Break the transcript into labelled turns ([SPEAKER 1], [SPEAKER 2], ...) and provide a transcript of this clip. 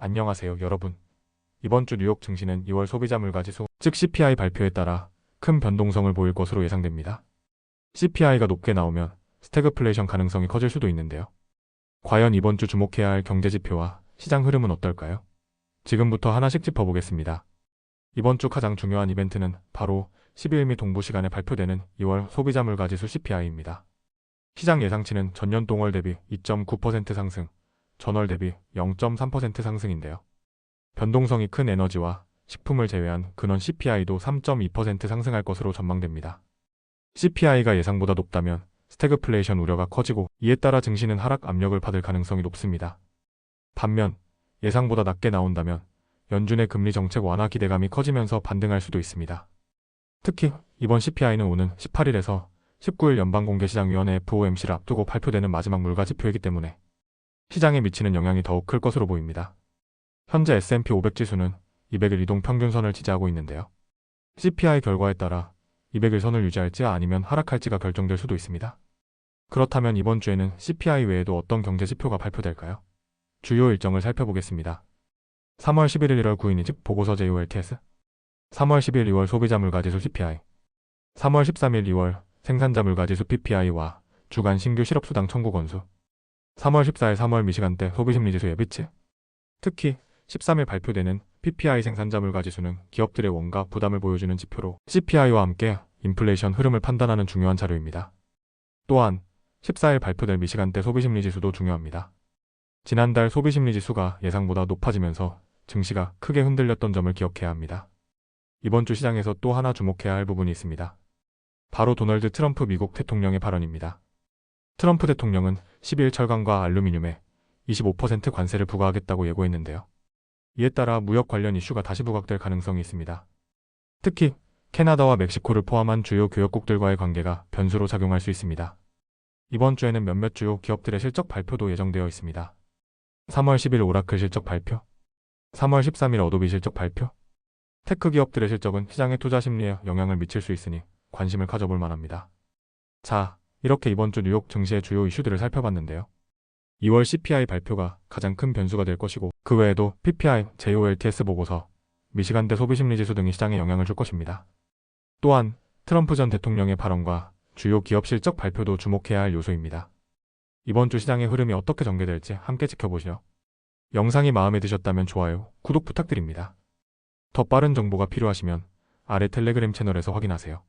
[SPEAKER 1] 안녕하세요, 여러분. 이번 주 뉴욕 증시는 2월 소비자 물가 지수, 즉 CPI 발표에 따라 큰 변동성을 보일 것으로 예상됩니다. CPI가 높게 나오면 스태그플레이션 가능성이 커질 수도 있는데요. 과연 이번 주 주목해야 할 경제 지표와 시장 흐름은 어떨까요? 지금부터 하나씩 짚어보겠습니다. 이번 주 가장 중요한 이벤트는 바로 12일 미 동부 시간에 발표되는 2월 소비자 물가 지수 CPI입니다. 시장 예상치는 전년 동월 대비 2.9% 상승, 전월 대비 0.3% 상승인데요. 변동성이 큰 에너지와 식품을 제외한 근원 CPI도 3.2% 상승할 것으로 전망됩니다. CPI가 예상보다 높다면 스태그플레이션 우려가 커지고 이에 따라 증시는 하락 압력을 받을 가능성이 높습니다. 반면 예상보다 낮게 나온다면 연준의 금리 정책 완화 기대감이 커지면서 반등할 수도 있습니다. 특히 이번 CPI는 오는 18일에서 19일 연방공개시장위원회 FOMC를 앞두고 발표되는 마지막 물가 지표이기 때문에 시장에 미치는 영향이 더욱 클 것으로 보입니다. 현재 S&P 500 지수는 200일 이동 평균선을 지지하고 있는데요. CPI 결과에 따라 200일 선을 유지할지 아니면 하락할지가 결정될 수도 있습니다. 그렇다면 이번 주에는 CPI 외에도 어떤 경제 지표가 발표될까요? 주요 일정을 살펴보겠습니다. 3월 11일 1월 9일 즉 보고서 JOLTS, 3월 10일 2월 소비자 물가지수 CPI, 3월 13일 2월 생산자 물가지수 PPI와 주간 신규 실업수당 청구 건수, 3월 14일 3월 미시간대 소비심리지수 예비치. 특히 13일 발표되는 PPI 생산자 물가지수는 기업들의 원가 부담을 보여주는 지표로 CPI와 함께 인플레이션 흐름을 판단하는 중요한 자료입니다. 또한 14일 발표될 미시간대 소비심리지수도 중요합니다. 지난달 소비심리지수가 예상보다 높아지면서 증시가 크게 흔들렸던 점을 기억해야 합니다. 이번 주 시장에서 또 하나 주목해야 할 부분이 있습니다. 바로 도널드 트럼프 미국 대통령의 발언입니다. 트럼프 대통령은 12일 철강과 알루미늄에 25% 관세를 부과하겠다고 예고했는데요. 이에 따라 무역 관련 이슈가 다시 부각될 가능성이 있습니다. 특히 캐나다와 멕시코를 포함한 주요 교역국들과의 관계가 변수로 작용할 수 있습니다. 이번 주에는 몇몇 주요 기업들의 실적 발표도 예정되어 있습니다. 3월 10일 오라클 실적 발표, 3월 13일 어도비 실적 발표. 테크 기업들의 실적은 시장의 투자 심리에 영향을 미칠 수 있으니 관심을 가져볼 만합니다. 자, 이렇게 이번 주 뉴욕 증시의 주요 이슈들을 살펴봤는데요. 2월 CPI 발표가 가장 큰 변수가 될 것이고 그 외에도 PPI, JOLTS 보고서, 미시간대 소비심리지수 등이 시장에 영향을 줄 것입니다. 또한 트럼프 전 대통령의 발언과 주요 기업 실적 발표도 주목해야 할 요소입니다. 이번 주 시장의 흐름이 어떻게 전개될지 함께 지켜보시죠. 영상이 마음에 드셨다면 좋아요, 구독 부탁드립니다. 더 빠른 정보가 필요하시면 아래 텔레그램 채널에서 확인하세요.